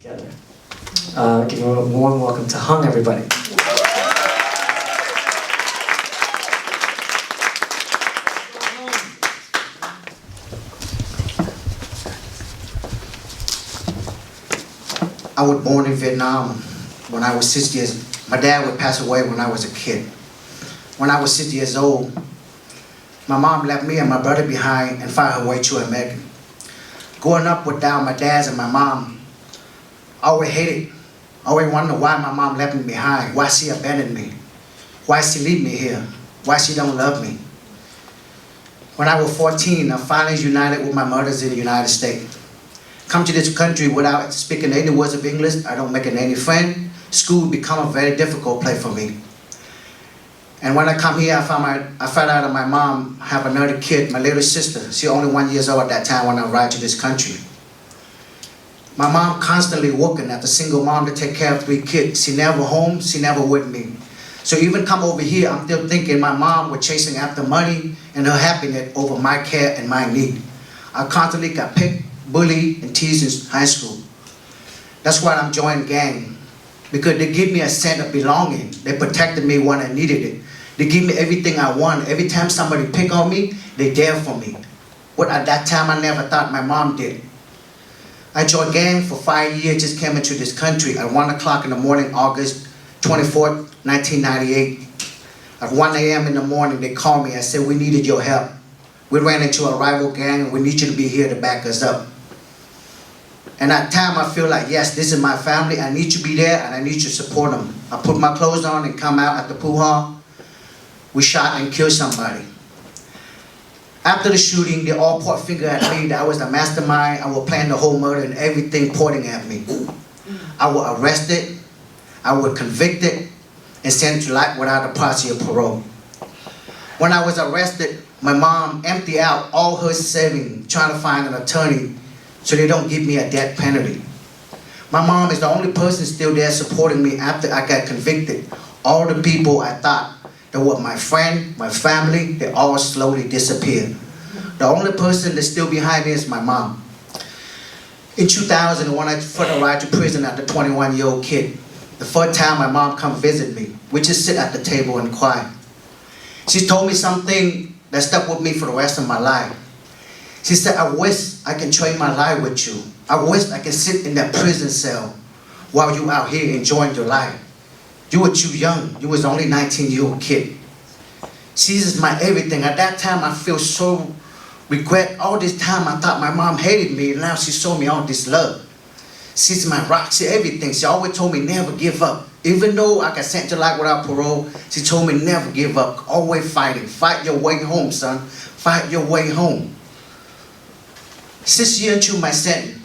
Together. Give a warm welcome to Hung, everybody. I was born in Vietnam when I was 6 years. My dad would pass away when I was a kid. When I was 6 years old, my mom left me and my brother behind and found her way to America. Growing up without my dad and my mom, I always hated, always wondered why my mom left me behind, why she abandoned me, why she leave me here, why she don't love me. When I was 14, I finally united with my mothers in the United States. Come to this country without speaking any words of English, I don't make any friend. School become a very difficult place for me. And when I come here, I found out that my mom have another kid, my little sister. She only 1 year old at that time when I arrived to this country. My mom constantly working as a single mom to take care of 3 kids. She never home, she never with me. So even come over here, I'm still thinking my mom was chasing after money and her happiness over my care and my need. I constantly got picked, bullied, and teased in high school. That's why I'm joining gang, because they give me a sense of belonging. They protected me when I needed it. They give me everything I want. Every time somebody pick on me, they there for me. What at that time I never thought my mom did. I joined gang for 5 years, just came into this country at 1 o'clock in the morning, August 24th, 1998. At 1 a.m. in the morning, they called me and said, we needed your help. We ran into a rival gang and we need you to be here to back us up. And at that time, I feel like, yes, this is my family. I need to be there and I need to support them. I put my clothes on and come out at the pool hall. We shot and killed somebody. After the shooting, they all point finger at me that I was the mastermind. I was planning the whole murder and everything pointing at me. I was arrested, I was convicted, and sent to life without a policy of parole. When I was arrested, my mom emptied out all her savings trying to find an attorney so they don't give me a death penalty. My mom is the only person still there supporting me after I got convicted. All the people I thought that were my friend, my family, they all slowly disappeared. The only person that's still behind me is my mom. In 2000, when I first arrived to prison as a 21-year-old kid, the first time my mom come visit me, we just sit at the table and cry. She told me something that stuck with me for the rest of my life. She said, I wish I can trade my life with you. I wish I can sit in that prison cell while you out here enjoying your life. You were too young. You was only 19-year-old kid. She's my everything. At that time, I feel so regret. All this time, I thought my mom hated me. And now she showed me all this love. She's my rock. She's everything. She always told me never give up. Even though I got sent to life without parole, she told me never give up. Always fighting. Fight your way home, son. Fight your way home. 6 years into my sentence,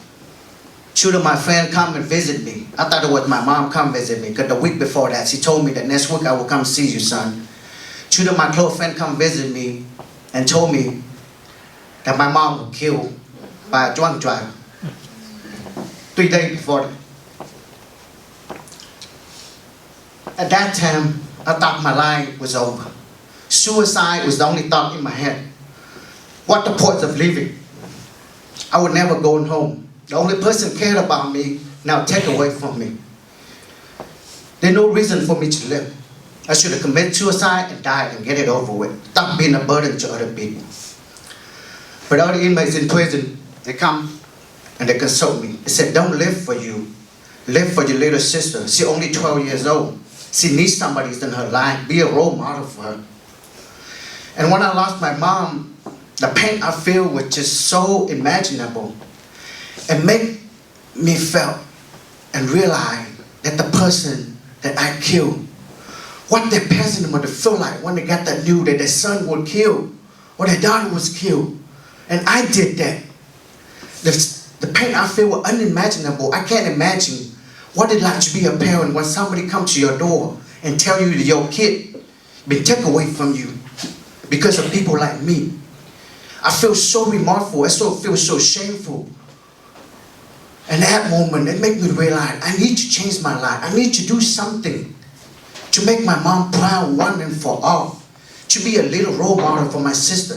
two of my friends come and visit me. I thought it was my mom come visit me, because the week before that, she told me that next week I will come see you, son. Two of my close friends come visit me and told me that my mom was killed by a drunk driver 3 days before that. At that time, I thought my life was over. Suicide was the only thought in my head. What the point of living? I would never go home. The only person cared about me, now take away from me. There's no reason for me to live. I should have committed suicide and died and get it over with. Stop being a burden to other people. But other inmates in prison, they come and they consult me. They said, don't live for you. Live for your little sister. She's only 12 years old. She needs somebody in her life. Be a role model for her. And when I lost my mom, the pain I feel was just so imaginable. It made me feel and realize that the person that I killed, what their parents would feel like when they got that news that their son was killed or their daughter was killed. And I did that. The pain I feel was unimaginable. I can't imagine what it's like to be a parent when somebody comes to your door and tell you that your kid been taken away from you because of people like me. I feel so remorseful. I feel so shameful. And that moment, it made me realize I need to change my life. I need to do something to make my mom proud one and for all. To be a little role model for my sister.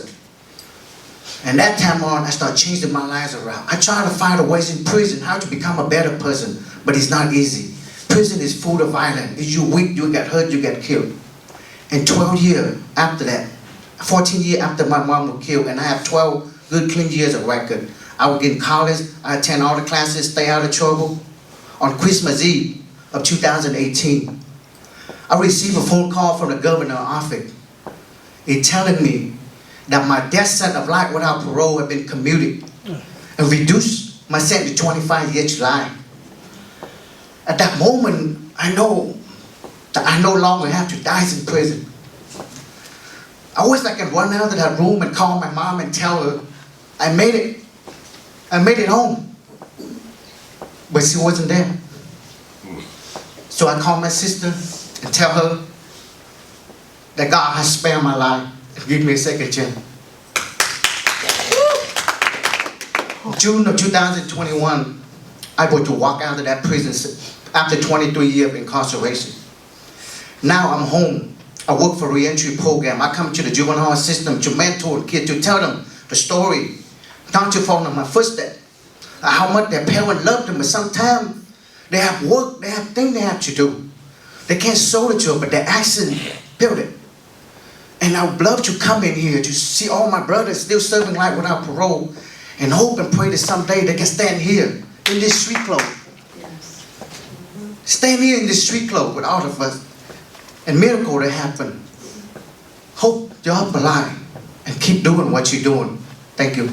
And that time on, I started changing my lives around. I tried to find a ways in prison how to become a better person, but it's not easy. Prison is full of violence. If you're weak, you get hurt, you get killed. And 12 years after that, 14 years after my mom was killed, and I have 12 good, clean years of record. I was in college, I attend all the classes, stay out of trouble. On Christmas Eve of 2018, I received a phone call from the governor's office. He telling me that my death sentence of life without parole had been commuted and reduced my sentence to 25 years to life. At that moment, I know that I no longer have to die in prison. I wish I could run out of that room and call my mom and tell her, I made it. I made it home. But she wasn't there. So I called my sister and tell her that God has spared my life and give me a second chance. June of 2021, I was to walk out of that prison after 23 years of incarceration. Now I'm home. I work for a re-entry program. I come to the juvenile system to mentor kids, to tell them the story, not to follow my footsteps, how much their parents love them, but sometimes they have work, they have things they have to do. They can't show it to them, but their action build it. And I would love to come in here to see all my brothers still serving life without parole, and hope and pray that someday they can stand here in this street clothes. Stand here in this street clothes with all of us, and miracle to happen. Hope you're up alive and keep doing what you're doing. Thank you.